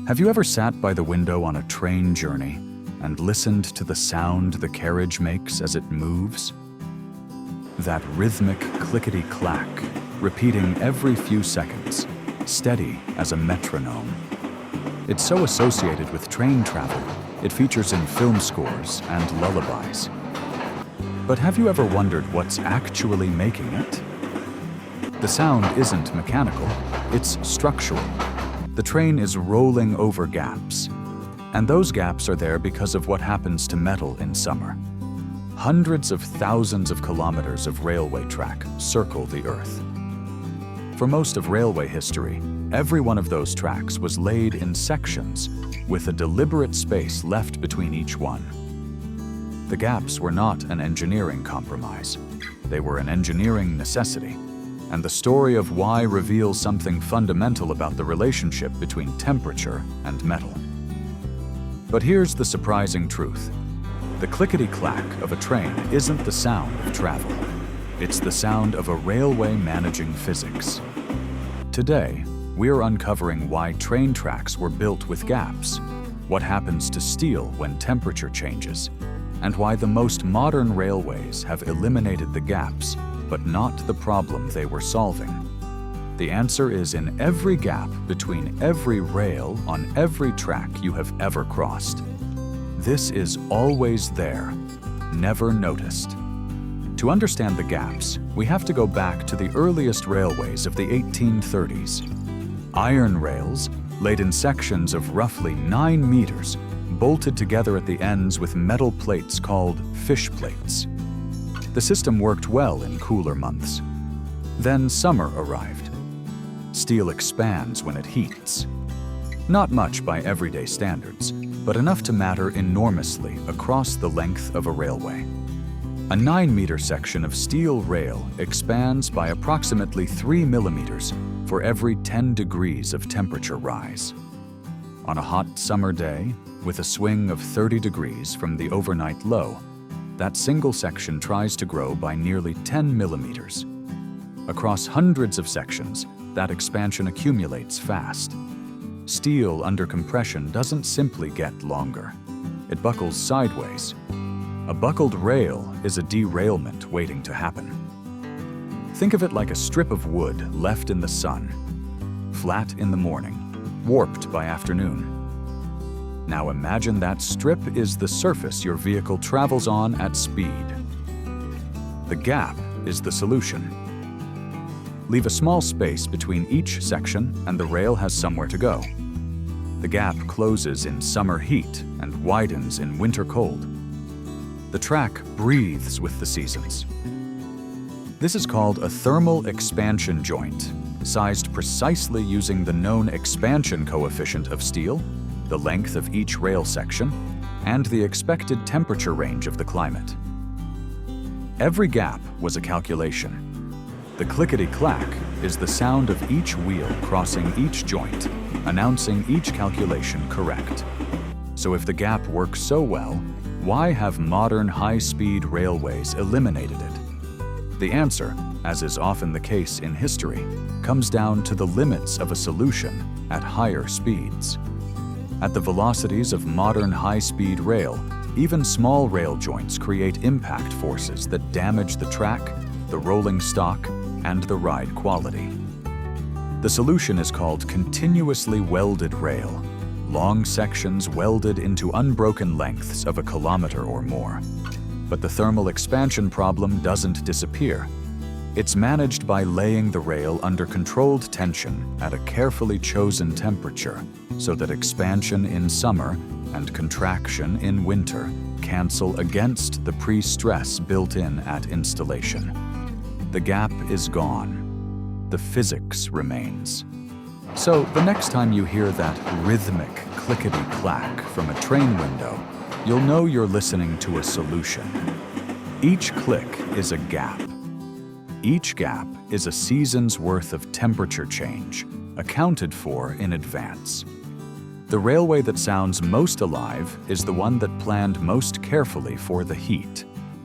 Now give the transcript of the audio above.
Have you ever sat by the window on a train journey and listened to the sound the carriage makes as it moves? That rhythmic clickety-clack, repeating every few seconds, steady as a metronome. It's so associated with train travel, it features in film scores and lullabies. But have you ever wondered what's actually making it? The sound isn't mechanical, it's structural. The train is rolling over gaps, and those gaps are there because of what happens to metal in summer. Hundreds of thousands of kilometers of railway track circle the Earth. For most of railway history, every one of those tracks was laid in sections with a deliberate space left between each one. The gaps were not an engineering compromise. They were an engineering necessity. And the story of why reveals something fundamental about the relationship between temperature and metal. But here's the surprising truth. The clickety-clack of a train isn't the sound of travel. It's the sound of a railway managing physics. Today, we're uncovering why train tracks were built with gaps, what happens to steel when temperature changes, and why the most modern railways have eliminated the gaps, but not the problem they were solving. The answer is in every gap between every rail on every track you have ever crossed. This is always there, never noticed. To understand the gaps, we have to go back to the earliest railways of the 1830s. Iron rails, laid in sections of roughly 9 meters, bolted together at the ends with metal plates called fish plates. The system worked well in cooler months. Then summer arrived. Steel expands when it heats. Not much by everyday standards, but enough to matter enormously across the length of a railway. A 9-meter section of steel rail expands by approximately 3 millimeters for every 10 degrees of temperature rise. On a hot summer day, with a swing of 30 degrees from the overnight low, that single section tries to grow by nearly 10 millimeters. Across hundreds of sections, that expansion accumulates fast. Steel under compression doesn't simply get longer. It buckles sideways. A buckled rail is a derailment waiting to happen. Think of it like a strip of wood left in the sun, flat in the morning, warped by afternoon. Now imagine that strip is the surface your vehicle travels on at speed. The gap is the solution. Leave a small space between each section and the rail has somewhere to go. The gap closes in summer heat and widens in winter cold. The track breathes with the seasons. This is called a thermal expansion joint, sized precisely using the known expansion coefficient of steel, the length of each rail section, and the expected temperature range of the climate. Every gap was a calculation. The clickety-clack is the sound of each wheel crossing each joint, announcing each calculation correct. So if the gap works so well, why have modern high-speed railways eliminated it? The answer, as is often the case in history, comes down to the limits of a solution at higher speeds. At the velocities of modern high-speed rail, even small rail joints create impact forces that damage the track, the rolling stock, and the ride quality. The solution is called continuously welded rail, long sections welded into unbroken lengths of a kilometer or more. But the thermal expansion problem doesn't disappear. It's managed by laying the rail under controlled tension at a carefully chosen temperature so that expansion in summer and contraction in winter cancel against the pre-stress built in at installation. The gap is gone. The physics remains. So the next time you hear that rhythmic clickety-clack from a train window, you'll know you're listening to a solution. Each click is a gap. Each gap is a season's worth of temperature change, accounted for in advance. The railway that sounds most alive is the one that planned most carefully for the heat.